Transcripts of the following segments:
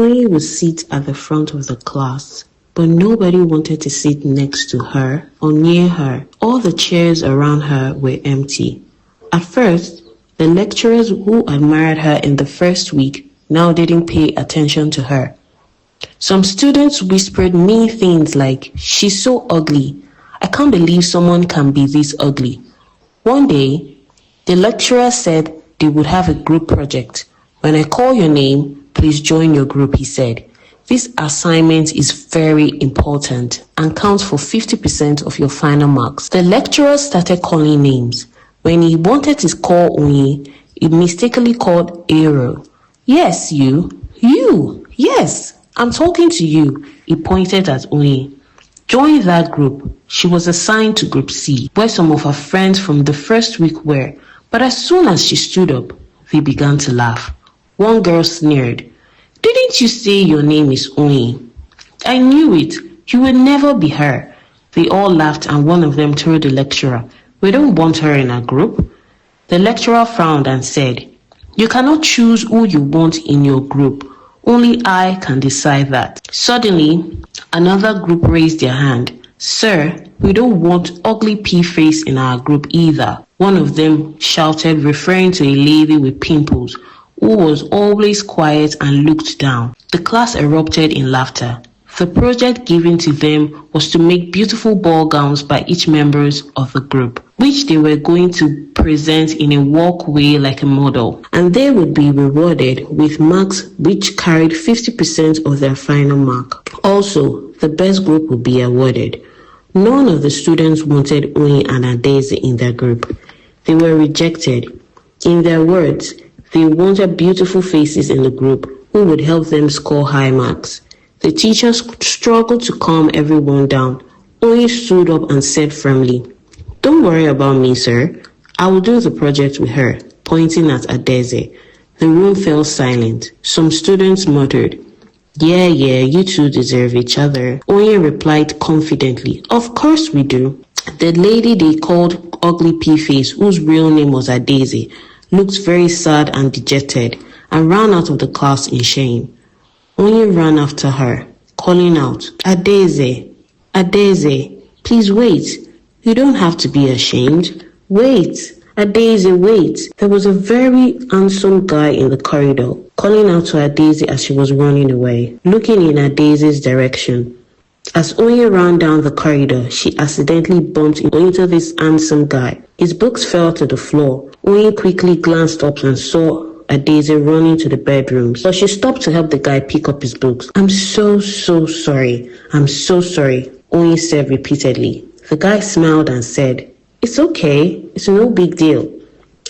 Oyin would sit at the front of the class, but nobody wanted to sit next to her or near her. All the chairs around her were empty. At first, the lecturers who admired her in the first week now didn't pay attention to her. Some students whispered mean things like, "She's so ugly. I can't believe someone can be this ugly." One day, the lecturer said they would have a group project. "When I call your name, please join your group," he said. "This assignment is very important and counts for 50% of your final marks." The lecturer started calling names. When he wanted to call Oyin, he mistakenly called Aero. "Yes, you, yes, I'm talking to you," he pointed at Oyin. Join that group. She was assigned to Group C, where some of her friends from the first week were, but as soon as she stood up, they began to laugh. One girl sneered, "Didn't you say your name is Oyin?" "I knew it. You would never be her." They all laughed and one of them told the lecturer, "We don't want her in our group." The lecturer frowned and said, "You cannot choose who you want in your group. Only I can decide that." Suddenly, another group raised their hand. "Sir, we don't want ugly pea-face in our group either," one of them shouted, referring to a lady with pimples who was always quiet and looked down. The class erupted in laughter. The project given to them was to make beautiful ball gowns by each members of the group, which they were going to present in a walkway like a model, and they would be rewarded with marks which carried 50% of their final mark. Also, the best group would be awarded. None of the students wanted Oyin and Adaeze in their group. They were rejected. In their words, they wanted beautiful faces in the group who would help them score high marks. The teachers struggled to calm everyone down. Oyin stood up and said firmly, "Don't worry about me, sir. I will do the project with her," pointing at Adaeze. The room fell silent. Some students muttered, Yeah, you two deserve each other." Oyin replied confidently, "Of course we do." The lady they called Ugly Pea-Face, whose real name was Adaeze, looked very sad and dejected and ran out of the class in shame. Oyin ran after her, calling out, "Adaeze, Adaeze, please wait. You don't have to be ashamed. Wait, Adaeze, wait." There was a very handsome guy in the corridor, calling out to Adaeze as she was running away, looking in Adaeze's direction. As Oyin ran down the corridor, she accidentally bumped into this handsome guy. His books fell to the floor. Oyin quickly glanced up and saw Adaeze running to the bedroom, so she stopped to help the guy pick up his books. "I'm so sorry. I'm so sorry," Oyin said repeatedly. The guy smiled and said, "It's okay. It's no big deal."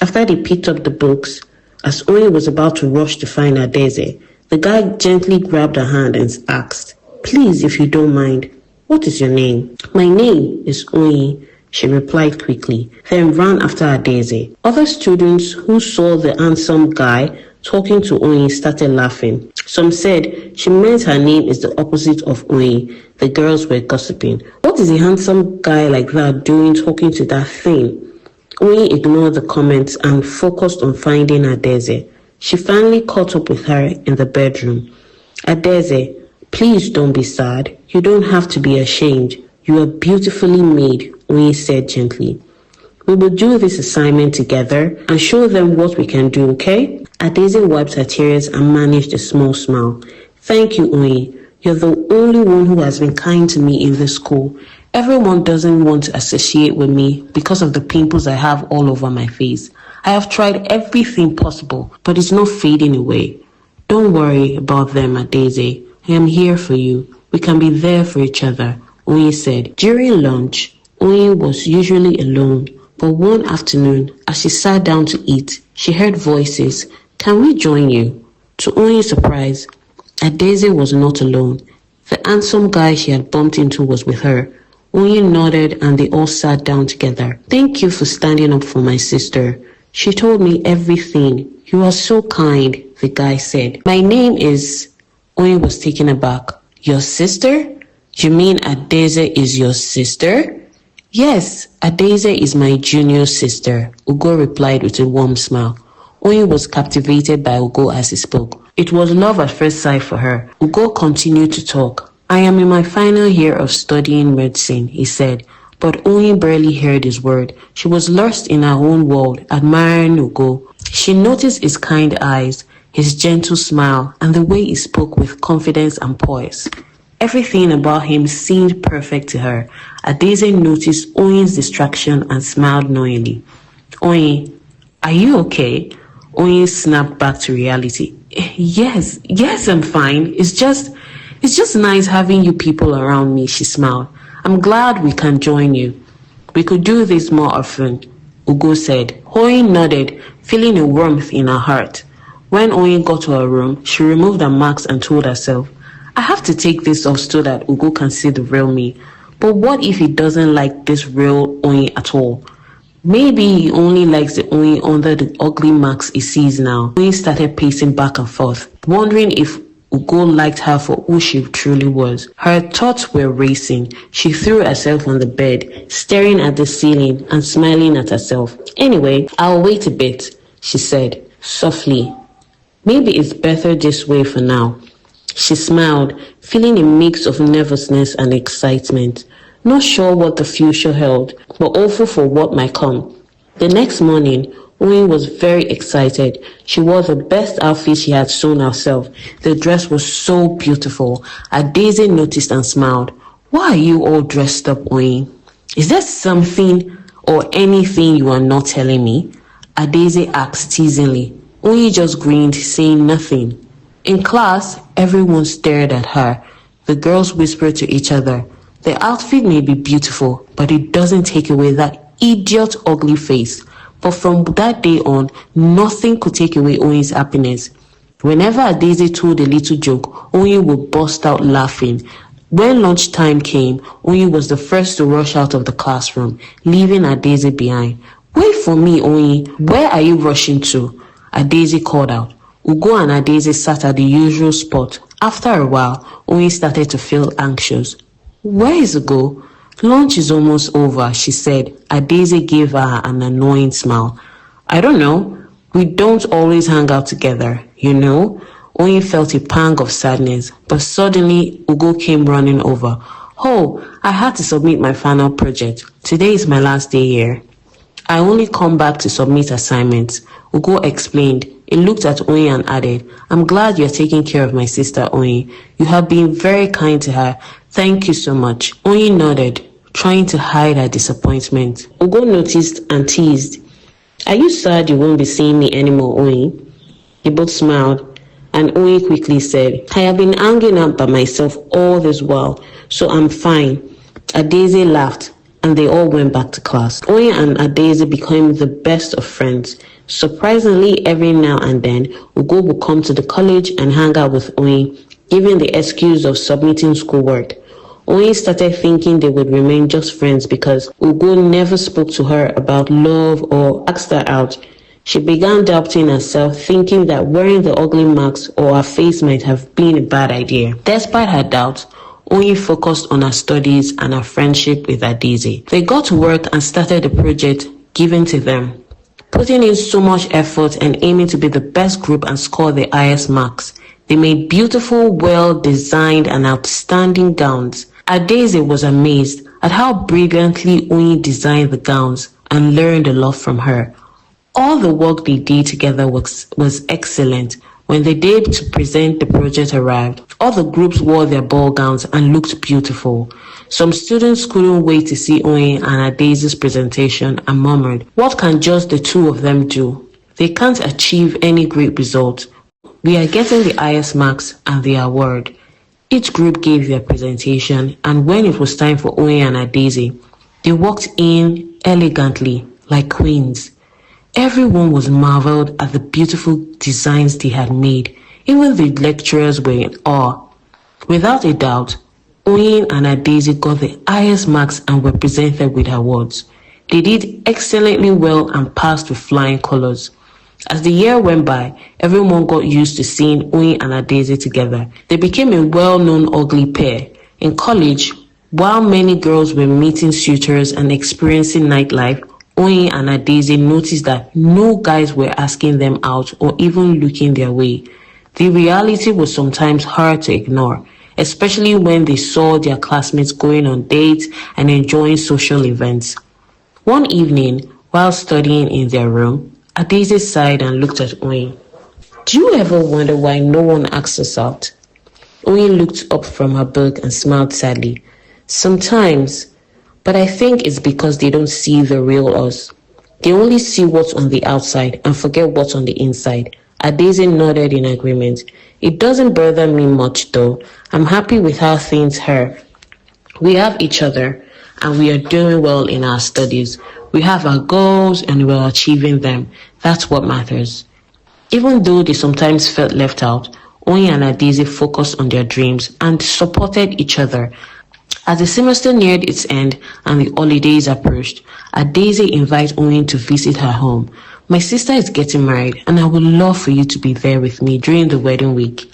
After they picked up the books, as Oyin was about to rush to find Adaeze, the guy gently grabbed her hand and asked, "Please, if you don't mind, what is your name?" "My name is Oyin," she replied quickly, then ran after Adaeze. Other students who saw the handsome guy talking to Oyin started laughing. Some said she meant her name is the opposite of Oyin. The girls were gossiping. "What is a handsome guy like that doing talking to that thing?" Oyin ignored the comments and focused on finding Adaeze. She finally caught up with her in the bedroom. "Adaeze, please don't be sad. You don't have to be ashamed. You are beautifully made," Oyin said gently. "We will do this assignment together and show them what we can do, okay?" Adaeze wiped her tears and managed a small smile. "Thank you, Oyin. You're the only one who has been kind to me in this school. Everyone doesn't want to associate with me because of the pimples I have all over my face. I have tried everything possible, but it's not fading away. Don't worry about them, Adaeze. I am here for you. We can be there for each other," Oyin said. During lunch, Oyin was usually alone, but one afternoon, as she sat down to eat, she heard voices. "Can we join you?" To Oyin's surprise, Adaeze was not alone. The handsome guy she had bumped into was with her. Oyin nodded and they all sat down together. "Thank you for standing up for my sister. She told me everything. You are so kind," the guy said. "My name is..." Oyin was taken aback. "Your sister? You mean Adaeze is your sister?" "Yes, Adaeze is my junior sister," Ugo replied with a warm smile. Oyin was captivated by Ugo as he spoke. It was love at first sight for her. Ugo continued to talk. I am in my final year of studying medicine, he said, but Oyin barely heard his word. She was lost in her own world, admiring Ugo. She noticed his kind eyes, his gentle smile, and the way he spoke with confidence and poise. Everything about him seemed perfect to her. Adeze noticed Oyin's distraction and smiled knowingly. Oyin, are you okay? Oyin snapped back to reality. Yes, I'm fine. It's just nice having you people around me, she smiled. I'm glad we can join you. We could do this more often, Ugo said. Oyin nodded, feeling a warmth in her heart. When Oyin got to her room, she removed her mask and told herself, I have to take this off so that Ugo can see the real me. But what if he doesn't like this real Oyin at all? Maybe he only likes the Oyin under the ugly marks he sees now. Oyin started pacing back and forth, wondering if Ugo liked her for who she truly was. Her thoughts were racing. She threw herself on the bed, staring at the ceiling and smiling at herself. Anyway, I'll wait a bit, she said, softly. Maybe it's better this way for now. She smiled, feeling a mix of nervousness and excitement. Not sure what the future held, but hopeful for what might come. The next morning, Oyin was very excited. She wore the best outfit she had sewn herself. The dress was so beautiful. Adeze noticed and smiled. Why are you all dressed up, Oyin? Is there something or anything you are not telling me? Adeze asked teasingly. Oyin just grinned, saying nothing. In class, everyone stared at her. The girls whispered to each other. The outfit may be beautiful, but it doesn't take away that idiot ugly face. But from that day on, nothing could take away Oyin's happiness. Whenever Adeze told a little joke, Oyin would burst out laughing. When lunchtime came, Oyin was the first to rush out of the classroom, leaving Adeze behind. Wait for me, Oyin. Where are you rushing to? Adeze called out. Ugo and Adeze sat at the usual spot. After a while, Oyin started to feel anxious. Where is Ugo? Lunch is almost over, she said. Adeze gave her an annoying smile. I don't know. We don't always hang out together, you know? Oyin felt a pang of sadness, but suddenly Ugo came running over. Oh, I had to submit my final project. Today is my last day here. I only come back to submit assignments, Ugo explained. He looked at Oyin and added, I'm glad you're taking care of my sister, Oyin. You have been very kind to her. Thank you so much. Oyin nodded, trying to hide her disappointment. Ugo noticed and teased. Are you sad you won't be seeing me anymore, Oyin? They both smiled, and Oyin quickly said, I have been hanging out by myself all this while, so I'm fine. Adeze laughed, and they all went back to class. Oyin and Adeze became the best of friends. Surprisingly, every now and then, Ugo would come to the college and hang out with Oyin, giving the excuse of submitting schoolwork. Oyin started thinking they would remain just friends because Ugo never spoke to her about love or asked her out. She began doubting herself, thinking that wearing the ugly marks or her face might have been a bad idea. Despite her doubts, Oyin focused on her studies and her friendship with Adeze. They got to work and started a project given to them, putting in so much effort and aiming to be the best group and score the highest marks. They made beautiful, well-designed and outstanding gowns. Adeze was amazed at how brilliantly Oyin designed the gowns and learned a lot from her. All the work they did together was excellent. When the day to present the project arrived, all the groups wore their ball gowns and looked beautiful. Some students couldn't wait to see Oyin and Adeze's presentation and murmured, what can just the two of them do? They can't achieve any great result. We are getting the highest marks and the award. Each group gave their presentation, and when it was time for Oyin and Adeze, they walked in elegantly, like queens. Everyone was marveled at the beautiful designs they had made. Even the lecturers were in awe. Without a doubt, Oyin and Adeze got the highest marks and were presented with awards. They did excellently well and passed with flying colors. As the year went by, everyone got used to seeing Oyin and Adeze together. They became a well-known ugly pair. In college, while many girls were meeting suitors and experiencing nightlife, Oyin and Adeze noticed that no guys were asking them out or even looking their way. The reality was sometimes hard to ignore, especially when they saw their classmates going on dates and enjoying social events. One evening, while studying in their room, Adaeze sighed and looked at Oyin. Do you ever wonder why no one asks us out? Oyin looked up from her book and smiled sadly. Sometimes, but I think it's because they don't see the real us. They only see what's on the outside and forget what's on the inside. Adaeze nodded in agreement. It doesn't bother me much though. I'm happy with how things are. We have each other and we are doing well in our studies. We have our goals and we're achieving them. That's what matters. Even though they sometimes felt left out, Oyin and Adaeze focused on their dreams and supported each other. As the semester neared its end and the holidays approached, Adaeze invited Oyin to visit her home. My sister is getting married and I would love for you to be there with me during the wedding week.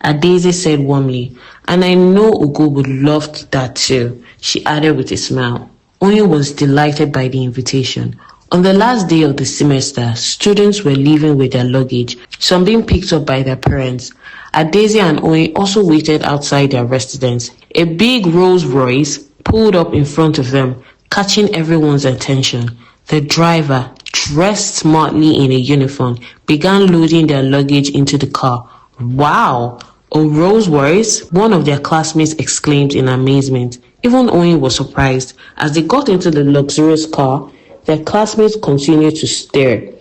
Adaeze said warmly, and I know Ugo would love that too, she added with a smile. Oyin was delighted by the invitation. On the last day of the semester, students were leaving with their luggage, some being picked up by their parents. Adaeze and Oyin also waited outside their residence. A big Rolls Royce pulled up in front of them, catching everyone's attention. The driver, dressed smartly in a uniform, began loading their luggage into the car. Wow! A Rolls Royce? One of their classmates exclaimed in amazement. Even Oyin was surprised. As they got into the luxurious car, their classmates continued to stare.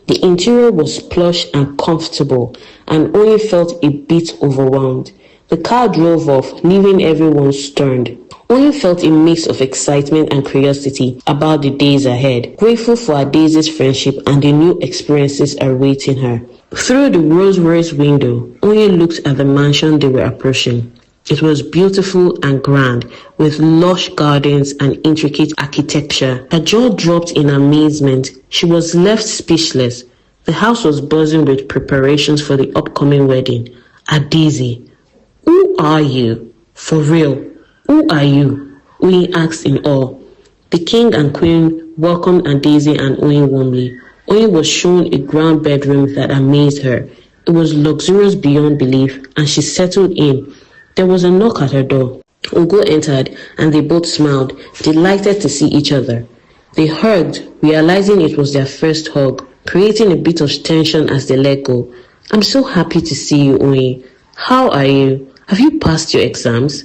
The interior was plush and comfortable, and Oyin felt a bit overwhelmed. The car drove off, leaving everyone stunned. Oyin felt a mix of excitement and curiosity about the days ahead, grateful for Adaeze's friendship and the new experiences awaiting her. Through the Rolls-Royce window, Oyin looked at the mansion they were approaching. It was beautiful and grand, with lush gardens and intricate architecture. Her jaw dropped in amazement. She was left speechless. The house was buzzing with preparations for the upcoming wedding. Adaeze, who are you? For real, who are you? Oyin asked in awe. The king and queen welcomed Adaeze and Oyin warmly. Oyin was shown a grand bedroom that amazed her. It was luxurious beyond belief, and she settled in. There was a knock at her door. Ugo entered, and they both smiled, delighted to see each other. They hugged, realizing it was their first hug, creating a bit of tension as they let go. I'm so happy to see you, Oyin. How are you? Have you passed your exams?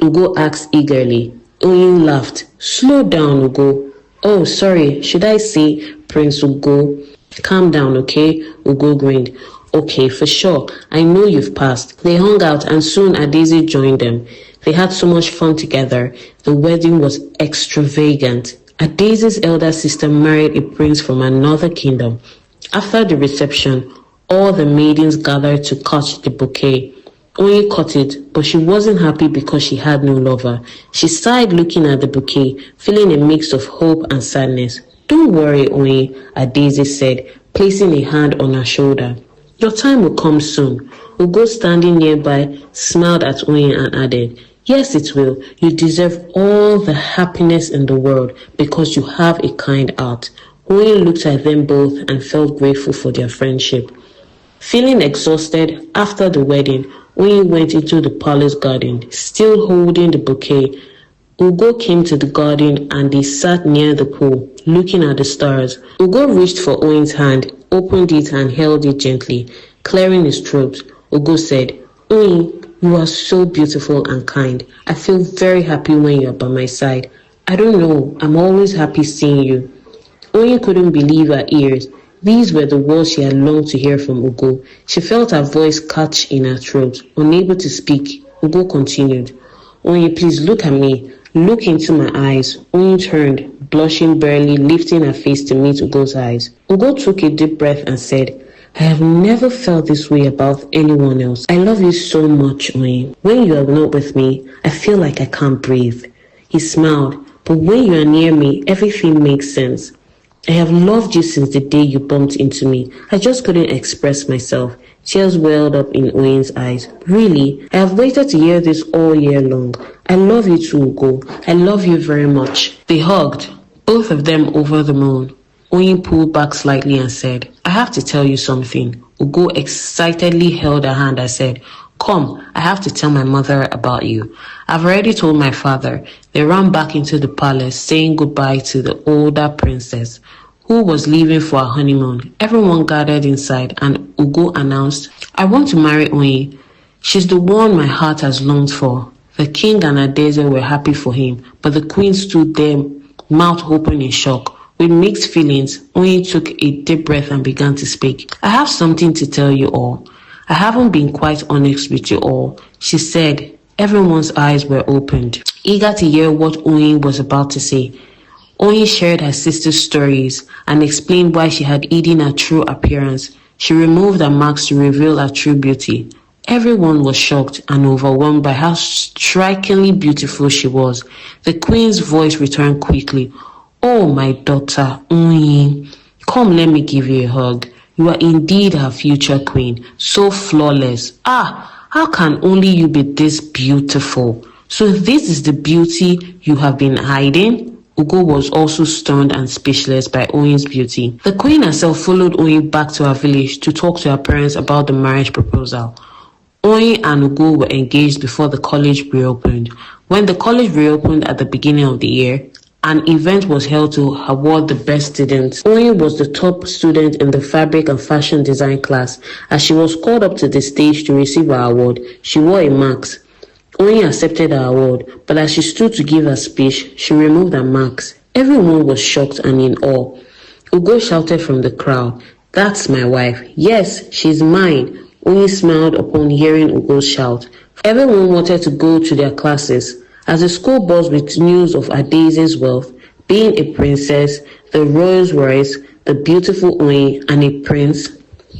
Ugo asked eagerly. Oyin laughed. Slow down, Ugo. Oh, sorry, should I say Prince Ugo? Calm down, okay? Ugo grinned. Okay, for sure. I know you've passed. They hung out and soon Adaeze joined them. They had so much fun together. The wedding was extravagant. Adaeze's elder sister married a prince from another kingdom. After the reception, all the maidens gathered to catch the bouquet. Oyin caught it, but she wasn't happy because she had no lover. She sighed looking at the bouquet, feeling a mix of hope and sadness. Don't worry, Oyin, Adaeze said, placing a hand on her shoulder. Your time will come soon. Ugo, standing nearby, smiled at Oyin and added, Yes, it will. You deserve all the happiness in the world because you have a kind heart. Oyin looked at them both and felt grateful for their friendship. Feeling exhausted after the wedding, Oyin went into the palace garden, still holding the bouquet. Ugo came to the garden and they sat near the pool, looking at the stars. Ugo reached for Oyin's hand, opened it and held it gently, clearing his throat. Ugo said, Oyin, you are so beautiful and kind. I feel very happy when you are by my side. I don't know, I'm always happy seeing you. Oyin couldn't believe her ears. These were the words she had longed to hear from Ugo. She felt her voice catch in her throat, unable to speak. Ugo continued, Oyin, please look at me. Look into my eyes. Oyin turned, blushing barely, lifting her face to meet Ugo's eyes. Ugo took a deep breath and said, I have never felt this way about anyone else. I love you so much, Oyin. When you are not with me, I feel like I can't breathe. He smiled, but when you are near me, everything makes sense. I have loved you since the day you bumped into me. I just couldn't express myself. Tears welled up in Oyin's eyes. Really? I have waited to hear this all year long. I love you too, Ugo. I love you very much. They hugged, both of them over the moon. Oyin pulled back slightly and said, I have to tell you something. Ugo excitedly held her hand and said, "Come, I have to tell my mother about you." "I've already told my father." They ran back into the palace, saying goodbye to the older princess, who was leaving for her honeymoon. Everyone gathered inside, and Ugo announced, "I want to marry Oyin. She's the one my heart has longed for." The king and Adeze were happy for him, but the queen stood there, mouth open in shock. With mixed feelings, Oyin took a deep breath and began to speak. "I have something to tell you all. I haven't been quite honest with you all," she said. Everyone's eyes were opened, eager to hear what Oyin was about to say. Oyin shared her sister's stories and explained why she had hidden her true appearance. She removed her mask to reveal her true beauty. Everyone was shocked and overwhelmed by how strikingly beautiful she was. The queen's voice returned quickly. "Oh, my daughter, Oyin, come, let me give you a hug. You are indeed her future queen, so flawless. How can only you be this beautiful? So this is the beauty you have been hiding?" Ugo was also stunned and speechless by Oyin's beauty. The queen herself followed Oyin back to her village to talk to her parents about the marriage proposal. Oyin and Ugo were engaged before the college reopened. When the college reopened at the beginning of the year, an event was held to award the best students. Oyin was the top student in the fabric and fashion design class. As she was called up to the stage to receive her award, she wore a mask. Oyin accepted her award, but as she stood to give her speech, she removed her mask. Everyone was shocked and in awe. Ugo shouted from the crowd, "That's my wife. Yes, she's mine." Oyin smiled upon hearing Ugo's shout. Everyone wanted to go to their classes. As the school buzzed with news of Adeze's wealth, being a princess, the Rolls Royce, the beautiful Oyin, and a prince,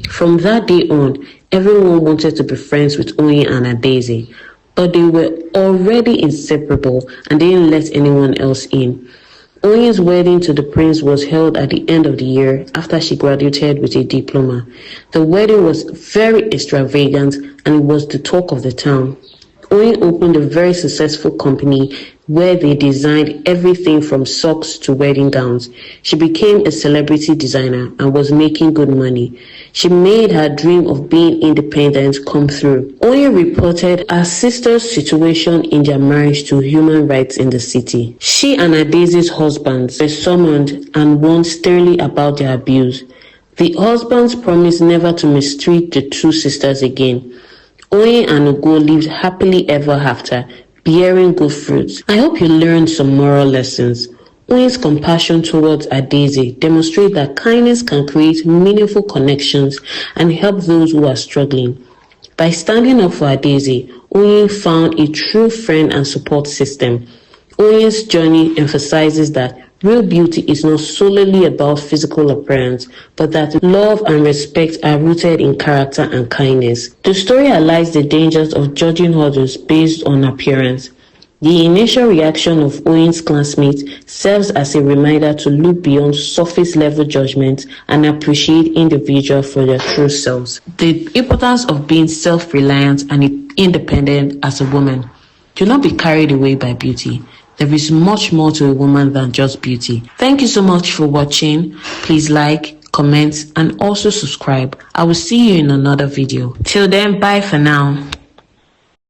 from that day on, everyone wanted to be friends with Oyin and Adeze. But they were already inseparable and didn't let anyone else in. Oyin's wedding to the prince was held at the end of the year after she graduated with a diploma. The wedding was very extravagant and it was the talk of the town. Oyin opened a very successful company where they designed everything from socks to wedding gowns. She became a celebrity designer and was making good money. She made her dream of being independent come through. Oyin reported her sister's situation in their marriage to human rights in the city. She and Adeze's husbands were summoned and warned sternly about their abuse. The husbands promised never to mistreat the two sisters again. Oyin and Ugo lived happily ever after, bearing good fruits. I hope you learned some moral lessons. Oyin's compassion towards Adeze demonstrates that kindness can create meaningful connections and help those who are struggling. By standing up for Adeze, Oyin found a true friend and support system. Oyin's journey emphasizes that real beauty is not solely about physical appearance, but that love and respect are rooted in character and kindness. The story highlights the dangers of judging others based on appearance. The initial reaction of Oyin's classmates serves as a reminder to look beyond surface-level judgments and appreciate individuals for their true selves. The importance of being self-reliant and independent as a woman. Do not be carried away by beauty. There is much more to a woman than just beauty. Thank you so much for watching. Please like, comment, and also subscribe. I will see you in another video. Till then, bye for now.